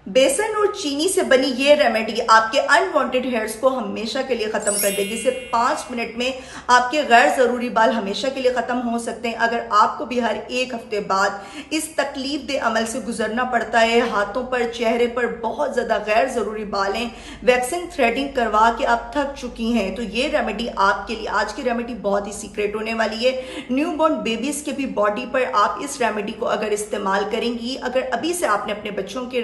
बेसन और चीनी से बनी ये रेमेडी आपके अनवांटेड हेयर्स को हमेशा के लिए खत्म कर देगी। सिर्फ 5 मिनट में आपके गैर जरूरी बाल हमेशा के लिए खत्म हो सकते हैं। अगर आपको भी हर एक हफ्ते बाद इस तकलीफ दे अमल से गुजरना पड़ता है, हाथों पर चेहरे पर बहुत ज्यादा गैर जरूरी बाल हैं, वैक्सिंग थ्रेडिंग करवा के आप थक चुकी हैं, तो ये रेमेडी आपके लिए। आज की रेमेडी बहुत ही सीक्रेट होने वाली है। न्यू बॉर्न बेबीज के भी बॉडी पर आप इस रेमेडी को अगर इस्तेमाल करेंगी, अगर अभी से आपने अपने बच्चों के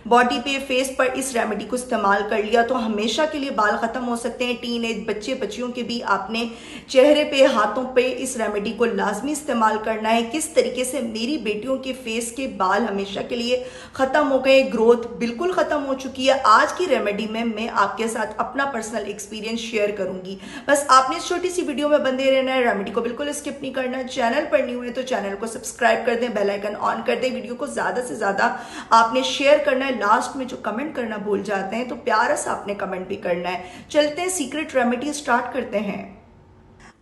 बॉडी पे, फेस पर इस रेमेडी को इस्तेमाल कर लिया तो हमेशा के लिए बाल खत्म हो सकते हैं। टीन एज बच्चे बच्चियों के भी आपने चेहरे पे, हाथों पे इस रेमेडी को लाजमी इस्तेमाल करना है। किस तरीके से मेरी बेटियों के फेस के बाल हमेशा के लिए खत्म हो गए, ग्रोथ बिल्कुल खत्म हो चुकी है, आज की रेमेडी में मैं आपके साथ अपना पर्सनल एक्सपीरियंस शेयर करूंगी। बस आपने इस छोटी सी वीडियो में बंधे रहना है, रेमेडी को बिल्कुल स्किप नहीं करना। चैनल पर न्यू है तो चैनल को सब्सक्राइब कर दें, बेल आइकन ऑन कर दें, वीडियो को ज्यादा से ज्यादा आपने शेयर करना है। लास्ट में जो कमेंट करना भूल जाते हैं तो प्यारा सा आपने कमेंट भी करना है। चलते हैं सीक्रेट रेमेडी स्टार्ट करते हैं।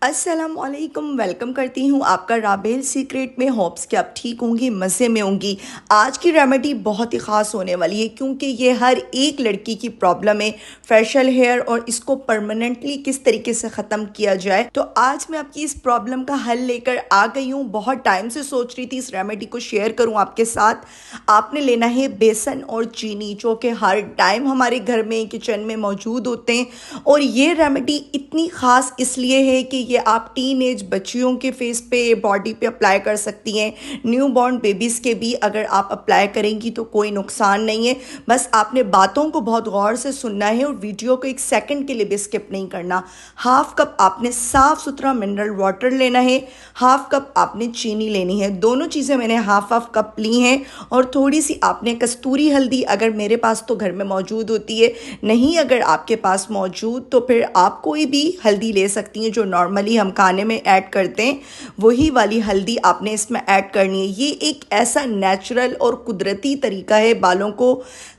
अस्सलाम वालेकुम, वेलकम करती हूँ आपका राबेल सीक्रेट में। होप्स कि आप ठीक होंगी, मज़े में होंगी। आज की रेमेडी बहुत ही ख़ास होने वाली है क्योंकि ये हर एक लड़की की प्रॉब्लम है, फेशियल हेयर, और इसको परमानेंटली किस तरीके से ख़त्म किया जाए। तो आज मैं आपकी इस प्रॉब्लम का हल लेकर आ गई हूँ। बहुत टाइम से सोच रही थी इस रेमेडी को शेयर करूँ आपके साथ। आपने लेना है बेसन और चीनी, जो कि हर टाइम हमारे घर में किचन में मौजूद होते हैं। और ये रेमेडी इतनी ख़ास इसलिए है कि ये आप टीन एज बच्चियों के फेस पे, बॉडी पे अप्लाई कर सकती हैं। न्यू बॉर्न बेबीज़ के भी अगर आप अप्लाई करेंगी तो कोई नुकसान नहीं है। बस आपने बातों को बहुत गौर से सुनना है और वीडियो को 1 सेकंड के लिए भी स्किप नहीं करना। हाफ कप आपने साफ़ सुथरा मिनरल वाटर लेना है, हाफ कप आपने चीनी लेनी है। दोनों चीज़ें मैंने हाफ कप ली हैं। और थोड़ी सी आपने कस्तूरी हल्दी, अगर मेरे पास तो घर में मौजूद होती है, नहीं अगर आपके पास मौजूद तो फिर आप कोई भी हल्दी ले सकती हैं जो नॉर्मली हम खाने में ऐड करते हैं, वही वाली हल्दी आपने इसमें ऐड करनी है। ये एक ऐसा नेचुरल और कुदरती तरीका है बालों को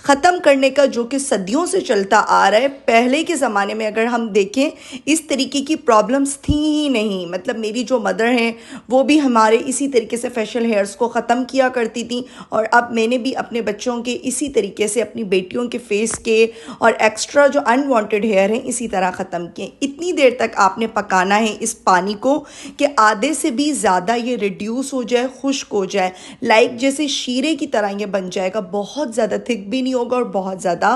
ख़त्म करने का जो कि सदियों से चलता आ रहा है। पहले के ज़माने में अगर हम देखें इस तरीके की प्रॉब्लम्स थी ही नहीं। मतलब मेरी जो मदर हैं वो भी हमारे इसी तरीके से फेशियल हेयर्स को ख़त्म किया करती थी, और अब मैंने भी अपने बच्चों के इसी तरीके से, अपनी बेटियों के फेस के और एक्स्ट्रा जो अनवांटेड हेयर हैं इसी तरह ख़त्म किए। इतनी देर तक आपने पकाना है इस पानी को कि आधे से भी ज़्यादा ये रिड्यूस हो जाए, खुश्क हो जाए, लाइक जैसे शीरे की तरह ये बन जाएगा। बहुत ज़्यादा थिक भी नहीं होगा और बहुत ज़्यादा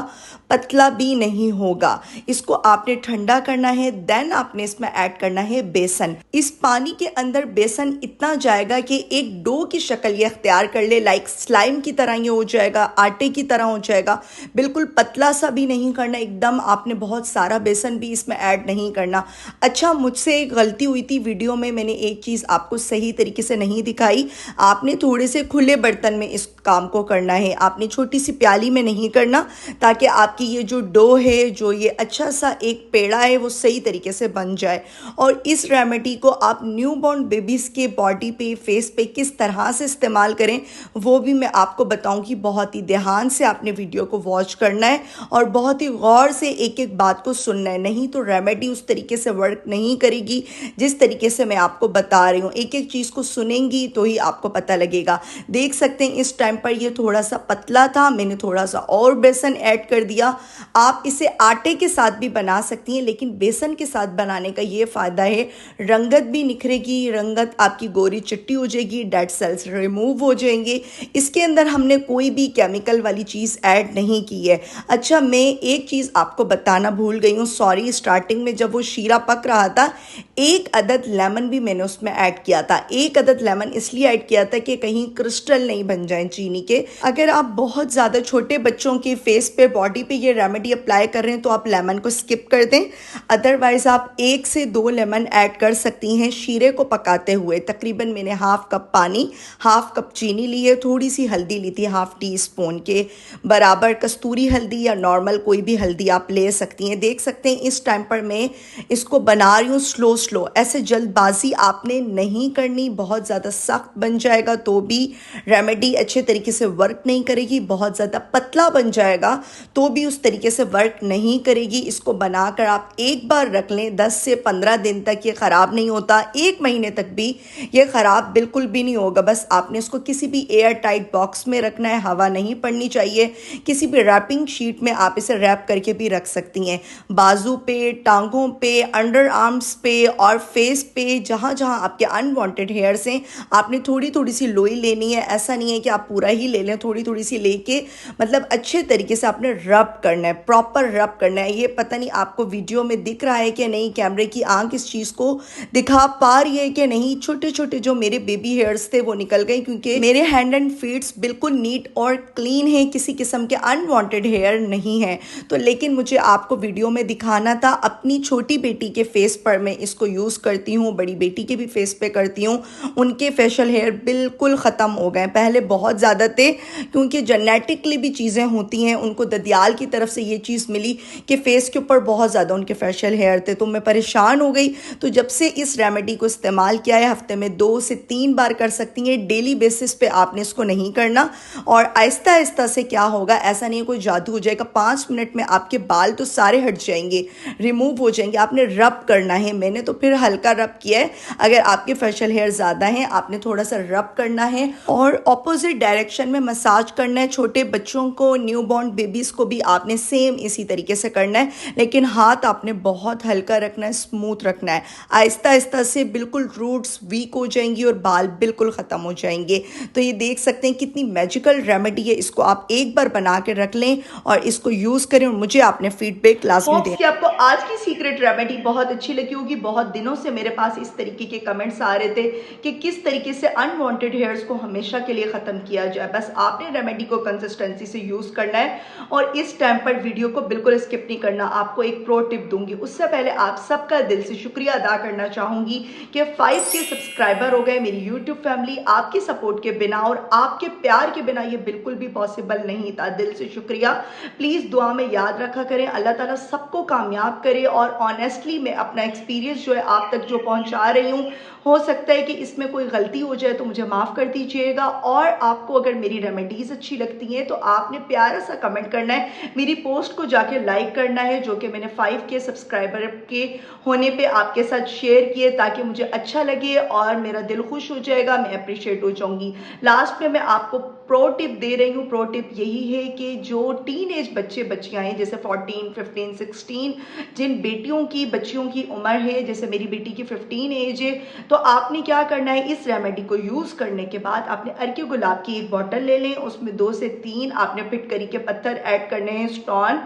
पतला भी नहीं होगा। इसको आपने ठंडा करना है, देन आपने इसमें ऐड करना है बेसन। इस पानी के अंदर बेसन इतना जाएगा कि एक डो की शक्ल ये अख्तियार कर ले, लाइक स्लाइम की तरह ये हो जाएगा, आटे की तरह हो जाएगा। बिल्कुल पतला सा भी नहीं करना एकदम, आपने बहुत सारा बेसन भी इसमें ऐड नहीं करना। अच्छा, मुझसे एक गलती हुई थी वीडियो में, मैंने एक चीज़ आपको सही तरीके से नहीं दिखाई। आपने थोड़े से खुले बर्तन में इस काम को करना है, आपने छोटी सी प्याली में नहीं करना, ताकि आपकी ये जो डो है, जो ये अच्छा सा एक पेड़ा है, वो सही तरीके से बन जाए। और इस रेमेडी को आप न्यू बॉर्न बेबीज़ के बॉडी पे, फेस पे किस तरह से इस्तेमाल करें वो भी मैं आपको बताऊंगी। बहुत ही ध्यान से आपने वीडियो को वॉच करना है और बहुत ही गौर से एक एक बात को सुनना है, नहीं तो रेमेडी उस तरीके से वर्क नहीं करेगी जिस तरीके से मैं आपको बता रही हूँ। एक एक चीज़ को सुनेंगी तो ही आपको पता लगेगा। देख सकते हैं इस टाइम पर ये थोड़ा सा पतला था, मैंने थोड़ा सा और बेसन ऐड कर दिया। आप इसे आटे के साथ भी बना सकती हैं, लेकिन बेसन के साथ बनाने का ये फ़ायदा है, रंगत भी निखरेगी, रंगत आपकी गोरी चिट्टी हो जाएगी, डेड सेल्स रिमूव हो जाएंगे। इसके अंदर हमने कोई भी केमिकल वाली चीज़ ऐड नहीं की है। अच्छा, मैं एक चीज़ आपको बताना भूल गई हूँ, सॉरी। स्टार्टिंग में जब वो शीरा पक रहा था, 1 अदद लेमन भी मैंने उसमें ऐड किया था। 1 अदद लेमन इसलिए ऐड किया था कि कहीं क्रिस्टल नहीं बन जाए चीनी के। अगर आप बहुत ज़्यादा छोटे बच्चों के फेस पे, बॉडी पे ये रेमेडी अप्लाई कर रहे हैं तो आप लेमन को स्किप कर दें, अदरवाइज आप 1 से 2 लेमन ऐड कर सकती हैं शीरे को पकाते हुए। तकरीबन मैंने हाफ कप पानी, हाफ कप चीनी ली है, थोड़ी सी हल्दी ली थी, हाफ टी स्पून के बराबर। कस्तूरी हल्दी या नॉर्मल कोई भी हल्दी आप ले सकती हैं। देख सकते हैं इस टाइम पर मैं इसको बना रही हूँ स्लो स्लो ऐसे जल्दबाजी आपने नहीं करनी। बहुत ज़्यादा सख्त बन जाएगा तो भी रेमेडी अच्छे तरीके से वर्क नहीं करेगी, बहुत ज़्यादा पतला बन जाएगा तो भी उस तरीके से वर्क नहीं करेगी। इसको बनाकर आप एक बार रख लें, 10 से 15 दिन तक ये ख़राब नहीं होता, 1 महीने तक भी ये ख़राब बिल्कुल भी नहीं होगा। बस आपने इसको किसी भी एयर टाइट बॉक्स में रखना है, हवा नहीं पड़नी चाहिए। किसी भी रैपिंग शीट में आप इसे रैप करके भी रख सकती हैं। बाजू पे, टांगों पे, अंडर आर्म्स पे और फेस पे, जहाँ जहाँ आपके अनवांटेड हेयर्स हैं, आपने थोड़ी थोड़ी सी लोई लेनी है। ऐसा नहीं है कि आप पूरा ही ले लें, थोड़ी थोड़ी सी लेके मतलब अच्छे तरीके से आपने रब करना है, प्रॉपर रब करना है। ये पता नहीं आपको वीडियो में दिख रहा है कि नहीं, कैमरे की आंख इस चीज़ को दिखा पा रही है कि नहीं। छोटे छोटे जो मेरे बेबी हेयर्स थे वो निकल गए, क्योंकि मेरे हैंड एंड फीट्स बिल्कुल नीट और क्लीन है, किसी किस्म के अनवांटेड हेयर नहीं है। तो लेकिन मुझे आपको वीडियो में दिखाना था। अपनी छोटी बेटी के फेस पर मैं इसको यूज़ करती हूँ, बड़ी बेटी के भी फेस पे करती हूँ। उनके फेशियल हेयर बिल्कुल ख़त्म हो गए, पहले बहुत ज़्यादा थे, क्योंकि जेनेटिकली भी चीज़ें होती हैं। उनको ददियाल की तरफ से ये चीज़ मिली कि फेस के ऊपर बहुत ज़्यादा उनके फेशियल हेयर थे, तो मैं परेशान हो गई। तो जब से इस रेमेडी को इस्तेमाल किया है, हफ्ते में 2 से 3 बार कर सकती हैं, डेली बेसिस पे आपने इसको नहीं करना। और आहिस्ता आहिस्ता से क्या होगा, ऐसा नहीं है कोई जादू हो जाएगा, 5 मिनट में आपके बाल तो सारे हट जाएंगे, रिमूव हो जाएंगे। आपने रब करना है, मैंने तो फिर हल्का रब किया है। अगर आपके फेशियल हेयर ज़्यादा हैं, आपने थोड़ा सा रब करना है और ऑपोजिट डायरेक्शन में मसाज करना है। छोटे बच्चों को, न्यू बॉर्न बेबीज़ को भी आपने सेम इसी तरीके से करना है, लेकिन हाथ आपने बहुत हल्का रखना है, स्मूथ रखना है। आहिस्ता आहिस्ता से बिल्कुल रूट्स वीक हो जाएंगी और बाल बिल्कुल ख़त्म हो जाएंगे। तो ये देख सकते हैं कितनी मैजिकल रेमेडी है। इसको आप एक बार बना के रख लें और इसको यूज़ करें और मुझे आपने फीडबैक लाजमी दें। आपको आज की सीक्रेट रेमेडी बहुत अच्छी लगी होगी। बहुत दिनों से मेरे पास इस तरीके के कमेंट्स आ रहे थे कि किस तरीके से अनवांटेड हेयर्स को हमेशा के लिए ख़त्म किया जाए। बस आपने रेमेडी को कंसिस्टेंसी से यूज़ करना है और इस टाइम पर वीडियो को बिल्कुल स्किप नहीं करना। आपको एक प्रो टिप दूंगी, उससे पहले आप सबका दिल से शुक्रिया अदा करना चाहूँगी कि 5K सब्सक्राइबर हो गए मेरी यूट्यूब फैमिली। आपके सपोर्ट के बिना और आपके प्यार के बिना ये बिल्कुल भी पॉसिबल नहीं था। दिल से शुक्रिया। प्लीज़ दुआ में याद रखा करें, अल्लाह ताला सबको कामयाब करे। और ऑनेस्टली मैं अपना एक्सपीरियंस जो है आप तक जो पहुंचा रही हूँ, हो सकता है कि इसमें कोई गलती हो जाए तो मुझे माफ़ कर दीजिएगा। और आपको अगर मेरी रेमेडीज़ अच्छी लगती हैं तो आपने प्यारा सा कमेंट करना है, मेरी पोस्ट को जाके लाइक करना है, जो कि मैंने 5K सब्सक्राइबर के होने पे आपके साथ शेयर किए, ताकि मुझे अच्छा लगे और मेरा दिल खुश हो जाएगा, मैं अप्रिशिएट हो जाऊँगी। लास्ट में मैं आपको प्रो टिप दे रही हूँ। प्रो टिप यही है कि जो टीन एज बच्चे बच्चियाँ हैं, जैसे 14, 15, 16, जिन बेटियों की बच्चियों की उम्र है, जैसे मेरी बेटी की 15 एज है, तो आपने क्या करना है, इस रेमेडी को यूज़ करने के बाद आपने अर्के गुलाब की एक बॉटल ले लें, उसमें 2 से 3 आपने फिटकरी के पत्थर ऐड करने हैं, स्टोन,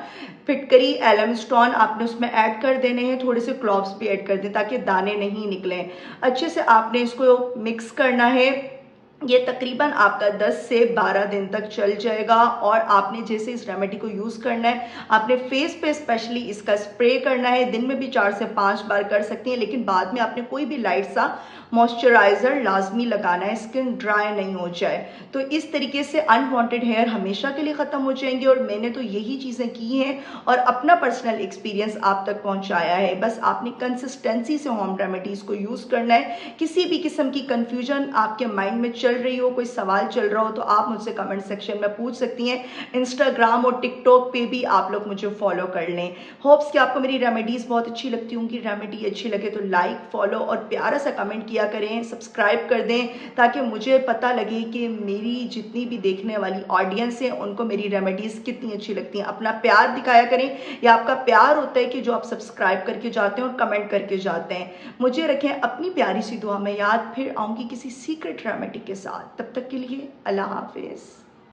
फिटकरी, एलम स्टोन आपने उसमें ऐड कर देने हैं, थोड़े से क्लॉव्स भी ऐड कर दें ताकि दाने नहीं निकलें। अच्छे से आपने इसको मिक्स करना है। ये तकरीबन आपका 10 से 12 दिन तक चल जाएगा। और आपने जैसे इस रेमेडी को यूज़ करना है, आपने फेस पे स्पेशली इसका स्प्रे करना है। दिन में भी 4 से 5 बार कर सकती हैं, लेकिन बाद में आपने कोई भी लाइट सा मॉइस्चराइज़र लाजमी लगाना है, स्किन ड्राई नहीं हो जाए। तो इस तरीके से अनवांटेड हेयर हमेशा के लिए ख़त्म हो जाएंगे। और मैंने तो यही चीज़ें की हैं और अपना पर्सनल एक्सपीरियंस आप तक पहुंचाया है। बस आपने कंसिस्टेंसी से होम रेमेडीज़ को यूज़ करना है। किसी भी किस्म की कन्फ्यूजन आपके माइंड में चल रही हो, कोई सवाल चल रहा हो, तो आप मुझसे कमेंट सेक्शन में पूछ सकती हैं। इंस्टाग्राम और टिकटॉक पे भी आप लोग मुझे फॉलो कर लें। होप्स कि आपको मेरी रेमेडीज़ बहुत अच्छी लगती होंगी। रेमेडी अच्छी लगे तो लाइक, फॉलो और प्यारा सा कमेंट किया करें, सब्सक्राइब कर दें, ताकि मुझे पता लगे कि मेरी जितनी भी देखने वाली ऑडियंस है उनको मेरी रेमेडीज़ कितनी अच्छी लगती हैं। अपना प्यार दिखाया करें, या आपका प्यार होता है कि जो आप सब्सक्राइब करके जाते हैं और कमेंट करके जाते हैं। मुझे रखें अपनी प्यारी सी दुआ में याद। फिर आऊँगी किसी सीक्रेट रेमेडी के साथ। तब तक के लिए अल्लाह हाफिज़।